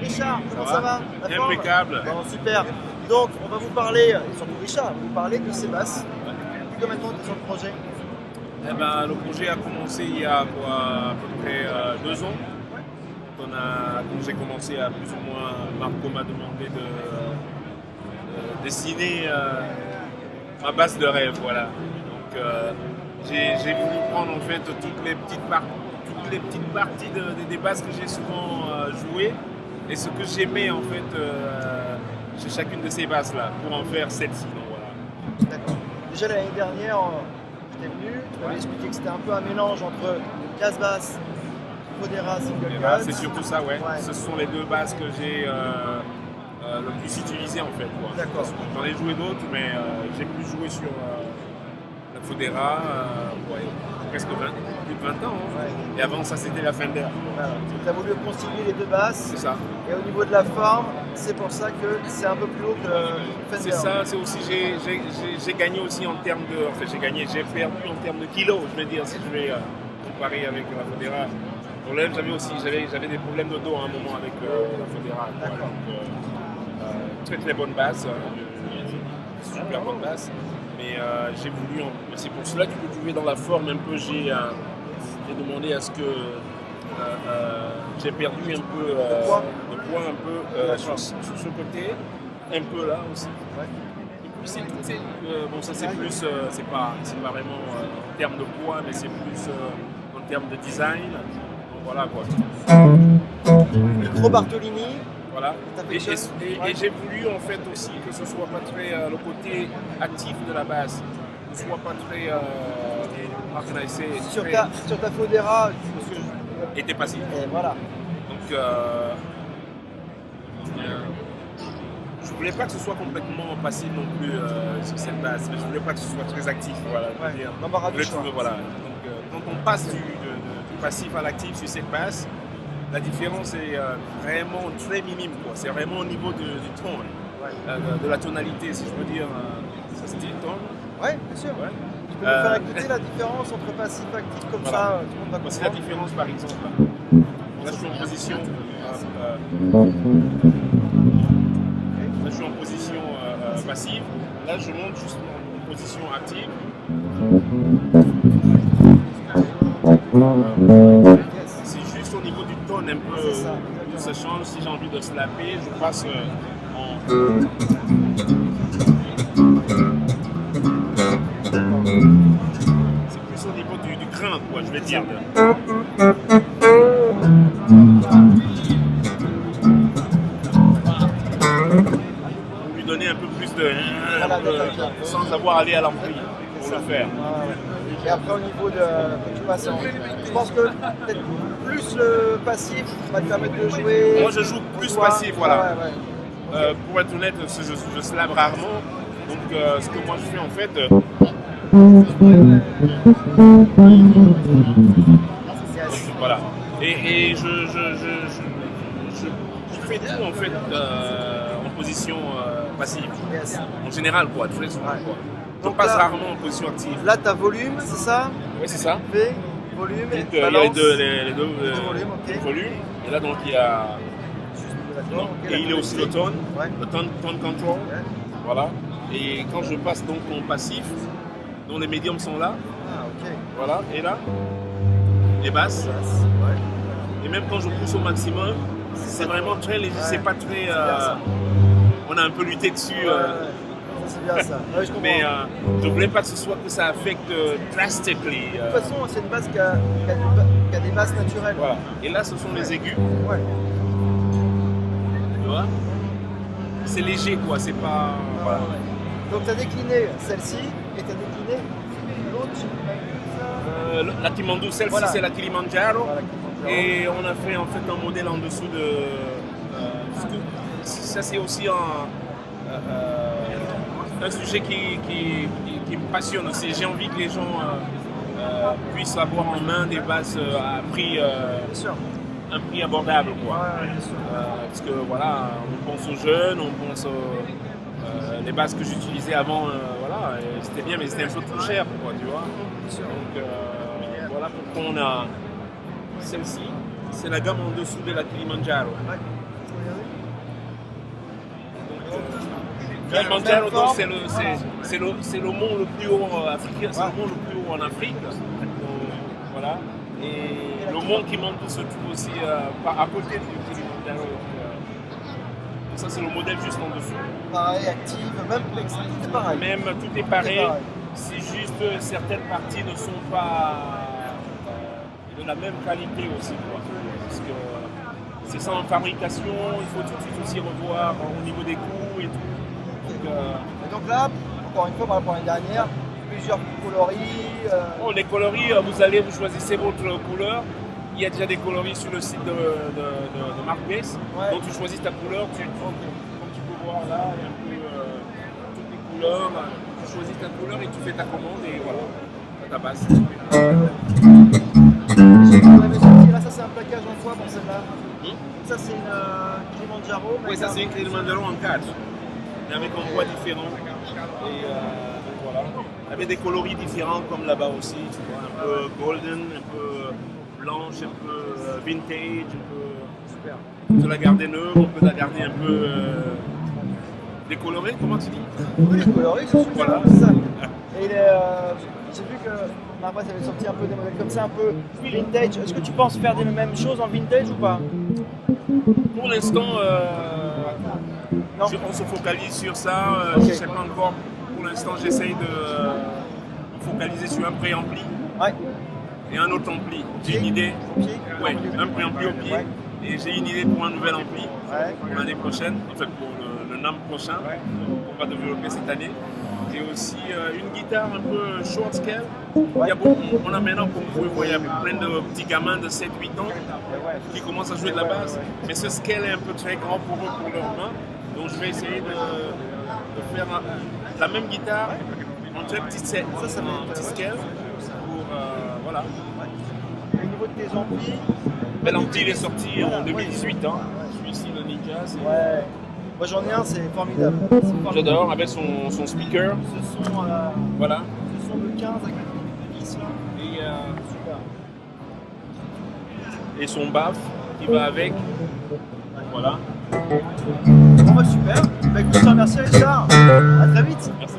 Richard, comment ça va? La forme? Impeccable. Bon, super. Donc, on va vous parler, et surtout Richard, vous parler de Sébastien. Depuis combien de temps tu es sur le projet? Eh ben, le projet a commencé il y a quoi, à peu près 2 ans. Quand j'ai commencé à plus ou moins, Marco m'a demandé de dessiner ma base de rêve. Voilà. Donc j'ai voulu prendre en fait toutes les petites parties des bases que j'ai souvent jouées et ce que j'aimais en fait chez chacune de ces bases là pour en faire celle-ci. Donc, voilà. D'accord. Déjà l'année dernière, tu es venu, tu m'avais expliqué que c'était un peu un mélange entre casse basse, Fodera, single Et là, cut. c'est surtout ça, ouais. Ouais. Ce sont les deux bases que j'ai le plus utilisées en fait. Quoi. D'accord. J'en ai joué d'autres, mais j'ai plus joué sur la Fodera, ouais, presque plus de 20 ans. Hein. Ouais. Et avant ça, c'était la Fender. Voilà. Tu as voulu concilier les deux basses. C'est ça. Et au niveau de la forme, c'est pour ça que c'est un peu plus haut que Fender. C'est ça, c'est aussi, j'ai gagné aussi en termes de. En fait, j'ai perdu en termes de kilos, je veux dire, si je vais comparer avec la Fodera. J'avais des problèmes de dos à un moment avec la Fodera. D'accord. Très très bonne basse, super bonne basse. Mais j'ai voulu, c'est pour cela que tu veux dans la forme un peu, j'ai demandé à ce que j'ai perdu un peu de poids un peu sur ce côté, un peu là aussi. Ouais. Et puis bon, ça c'est plus, c'est pas vraiment en termes de poids, mais c'est plus en termes de design. Donc, voilà quoi. Micro Bartolini. Voilà. Et Ouais. j'ai voulu en fait aussi que ce soit pas très le côté actif de la basse, ne soit pas très Sur ta Fodera, parce que était passif. et voilà. Donc je voulais pas que ce soit complètement passif non plus sur cette basse, mais je voulais pas que ce soit très actif. Voilà. Ouais. Je veux dire. L'embarras du choix. Voilà. Donc quand on passe du passif à l'actif sur cette basse, la différence est vraiment très minime. Quoi. C'est vraiment au niveau du ton, Ouais. de la tonalité, si je peux dire. Ça se dit ton. Ouais, bien sûr. Ouais. Tu peux nous faire écouter la différence entre passif et actif comme Voilà. ça, tout le monde va Voici la comprendre. différence par exemple. Là je suis en position. Là je suis en position passive. Là je monte juste en position active. Yes. C'est juste au niveau du tone un peu C'est ça, où ça change. Si j'ai envie de slapper, je passe en. C'est plus au niveau du grain, quoi, je vais dire. Pour lui donner un peu plus de. Voilà, sans avoir à aller à l'ampli pour le faire. Ah, ouais. Et après au niveau de tu passes en. Je pense que peut-être plus le passif va te permettre de jouer. Moi je joue plus Toi. passif, voilà. Ouais, ouais. Pour être honnête, je slab rarement. Donc ce que moi je fais en fait. Yes. Voilà. Et je fais tout en fait en position passive. Yes. En général, quoi, très souvent. Ouais. Quoi. On Donc passe là- rarement en position active. Là, tu as volume, c'est ça? Oui, c'est ça. V, volume, Donc, et il y a balance. les deux volume, ok. volumes. Et là, donc, il y a. D'accord, ok, Et la il est aussi le tonalité. tone, Ouais. le tone control. Ouais. Voilà. Et quand je passe donc en passif, dont les médiums sont là, Ah, ok. voilà, et là, les basses. Yes. Ouais. Et même quand je pousse au maximum, c'est vraiment très léger, c'est pas très. bien ça. On a un peu lutté dessus. Ouais, c'est bien ça. Ouais, je comprends. Mais je voulais pas que ce soit que ça affecte drastically. De toute façon, c'est une base qui a des bases naturelles. Voilà. Et là, ce sont les aigus. Ouais. Tu vois, c'est léger quoi, c'est pas. Voilà. Donc tu as décliné celle-ci et tu as décliné l'autre. La Kimandou, celle-ci Voilà. c'est la Kilimanjaro. Voilà, Et on a fait en fait un modèle en dessous de. Parce que ça c'est aussi un sujet qui me passionne aussi. J'ai envie que les gens puissent avoir en main des bases à prix. Bien sûr. Un prix abordable quoi. Ouais, bien sûr. Parce que voilà, on pense aux jeunes, on pense les bases que j'utilisais avant, voilà, et c'était bien mais c'était un peu trop cher quoi, tu vois. Bien sûr. Donc voilà pourquoi on a celle-ci, c'est la gamme en dessous de la Kilimanjaro. Ouais. Kilimanjaro, forme, donc c'est le mont le plus haut africain, c'est le mont le plus haut en Afrique. Donc, voilà. Et le mont qui monte se trouve aussi à côté du Kilimanjaro. Donc ça c'est le modèle juste en dessous. Pareil, active, même tout est pareil. Même tout est pareil. C'est juste certaines parties ne sont pas de la même qualité aussi. Quoi. Parce que c'est ça en fabrication, il faut tout de suite aussi revoir au niveau des coûts et tout. Et donc là, encore une fois, par rapport à l'année dernière, plusieurs coloris. Bon, les coloris, vous choisissez votre couleur. Il y a déjà des coloris sur le site de Mark Bass. Ouais. Donc tu choisis ta couleur, comme tu peux voir là, il y a un peu toutes les couleurs. Tu choisis ta couleur et tu fais ta commande et voilà, ta base. Là, ça c'est un plaquage en foie pour celle-là. Ça c'est une Kilimanjaro. Oui, ça c'est une Kilimanjaro en 4, mais avec un poids différent. Et donc voilà. Avec des coloris différents comme là-bas aussi, tu vois, un peu golden, un peu blanche, un peu vintage, un peu. Super. On peut la garder neuve, on peut la garder un peu décolorée, comment tu dis? Oui, les coloris, c'est super. Voilà. C'est ça. Et j'ai vu que Marc Bass avait sorti un peu des modèles comme ça, un peu vintage. Est-ce que tu penses faire des mêmes choses en vintage ou pas? Pour l'instant, Non. on se focalise sur ça. Ok. Je ne sais pas encore. Pour l'instant, j'essaye de me focaliser sur un préampli Ouais. et un autre ampli. J'ai une idée. Au pied. Ouais, un préampli au pied. Ouais. Et j'ai une idée pour un nouvel ampli Ouais. pour l'année prochaine, en fait pour le NAM prochain, qu'on va développer cette année. J'ai aussi une guitare un peu short scale. Il y a beaucoup, on a maintenant, comme vous pouvez voir, il y a plein de petits gamins de 7-8 ans qui commencent à jouer de la basse. Mais ce scale est un peu très grand pour eux, pour leurs mains. Donc je vais essayer de faire la même guitare en très petit set, Ça un petit scale. Pour, voilà. Et au niveau de tes amplis, Mais l'ampli il est sorti en 2018. Hein. Celui-ci, le Nika. ouais. Moi j'en ai un, c'est formidable. J'adore, avec son speaker. Ce sont, Voilà. ce sont le 15 avec le 10 là. Et, Super. et son baf qui va avec. Voilà. Bon, bah, super. Bah, écoute, je te remercie Richard. À très vite. Merci.